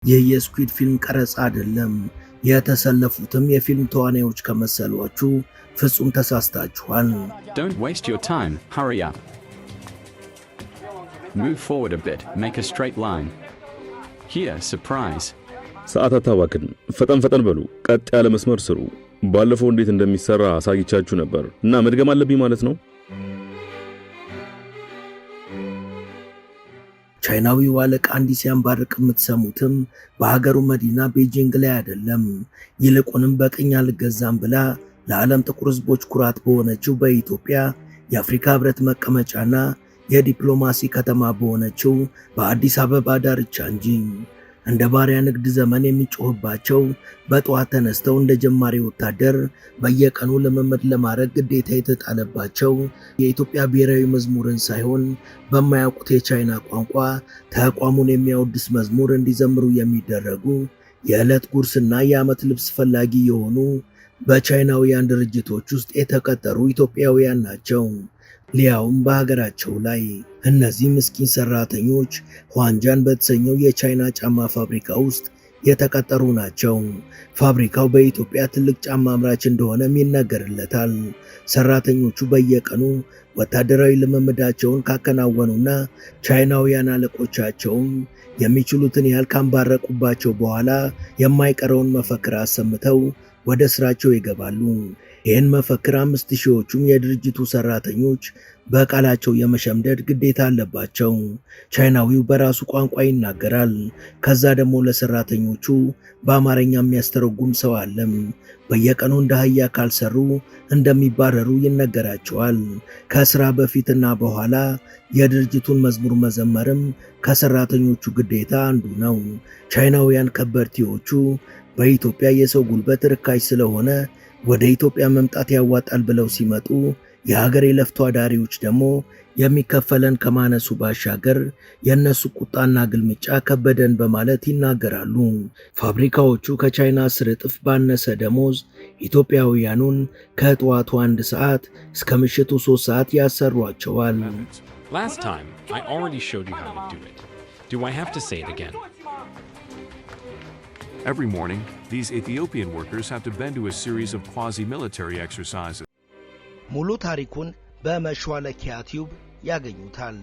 ይህ የስኩዊድ ፊልም ቀረጻ አይደለም። የተሰለፉትም የፊልም ተዋናዮች ከመሰሏችሁ ፍጹም ተሳስታችኋል። Don't waste your time, hurry up. Move forward a bit, make a straight line. Here, surprise. ሰዓታት አባክን፣ ፈጠን በሉ፣ ቀጥ ያለ መስመር ስሩ። ባለፈው እንዴት እንደሚሰራ አሳይቻችሁ ነበር እና መድገም አለብኝ ማለት ነው። ቻይናዊው አለቃ እንዲህ ሲያንባርቅ የምትሰሙትም በሀገሩ መዲና ቤጂንግ ላይ አይደለም። ይልቁንም በቅኝ አልገዛም ብላ ለዓለም ጥቁር ሕዝቦች ኩራት በሆነችው በኢትዮጵያ የአፍሪካ ሕብረት መቀመጫና የዲፕሎማሲ ከተማ በሆነችው በአዲስ አበባ ዳርቻ እንጂ። እንደ ባሪያ ንግድ ዘመን የሚጮህባቸው በጠዋት ተነስተው እንደ ጀማሪ ወታደር በየቀኑ ልምምድ ለማድረግ ግዴታ የተጣለባቸው የኢትዮጵያ ብሔራዊ መዝሙርን ሳይሆን በማያውቁት የቻይና ቋንቋ ተቋሙን የሚያወድስ መዝሙር እንዲዘምሩ የሚደረጉ የዕለት ጉርስና የዓመት ልብስ ፈላጊ የሆኑ በቻይናውያን ድርጅቶች ውስጥ የተቀጠሩ ኢትዮጵያውያን ናቸው። ሊያውም በሀገራቸው ላይ። እነዚህ ምስኪን ሰራተኞች ኋንጃን በተሰኘው የቻይና ጫማ ፋብሪካ ውስጥ የተቀጠሩ ናቸው። ፋብሪካው በኢትዮጵያ ትልቅ ጫማ አምራች እንደሆነም ይነገርለታል። ሰራተኞቹ በየቀኑ ወታደራዊ ልምምዳቸውን ካከናወኑና ቻይናውያን አለቆቻቸውም የሚችሉትን ያህል ካንባረቁባቸው በኋላ የማይቀረውን መፈክር አሰምተው ወደ ስራቸው ይገባሉ። ይህን መፈክር 5000ዎቹም የድርጅቱ ሰራተኞች በቃላቸው የመሸምደድ ግዴታ አለባቸው። ቻይናዊው በራሱ ቋንቋ ይናገራል። ከዛ ደግሞ ለሰራተኞቹ በአማርኛ የሚያስተረጉም ሰው አለም። በየቀኑ እንደ አህያ ካልሰሩ እንደሚባረሩ ይነገራቸዋል። ከስራ በፊትና በኋላ የድርጅቱን መዝሙር መዘመርም ከሰራተኞቹ ግዴታ አንዱ ነው። ቻይናውያን ከበርቴዎቹ በኢትዮጵያ የሰው ጉልበት ርካሽ ስለሆነ ወደ ኢትዮጵያ መምጣት ያዋጣል ብለው ሲመጡ የሀገር የለፍቶ አዳሪዎች ደግሞ የሚከፈለን ከማነሱ ባሻገር የነሱ ቁጣና ግልምጫ ከበደን በማለት ይናገራሉ። ፋብሪካዎቹ ከቻይና 10 እጥፍ ባነሰ ደሞዝ ኢትዮጵያውያኑን ከጠዋቱ 1 ሰዓት እስከ ምሽቱ 3 ሰዓት ያሰሯቸዋል። Last time I already showed you how to do it. Do I have to say it again? Every morning, these Ethiopian workers have to bend to a series of quasi-military exercises. ሙሉ ታሪኩን በመሿለኪያ ቲዩብ ያገኙታል።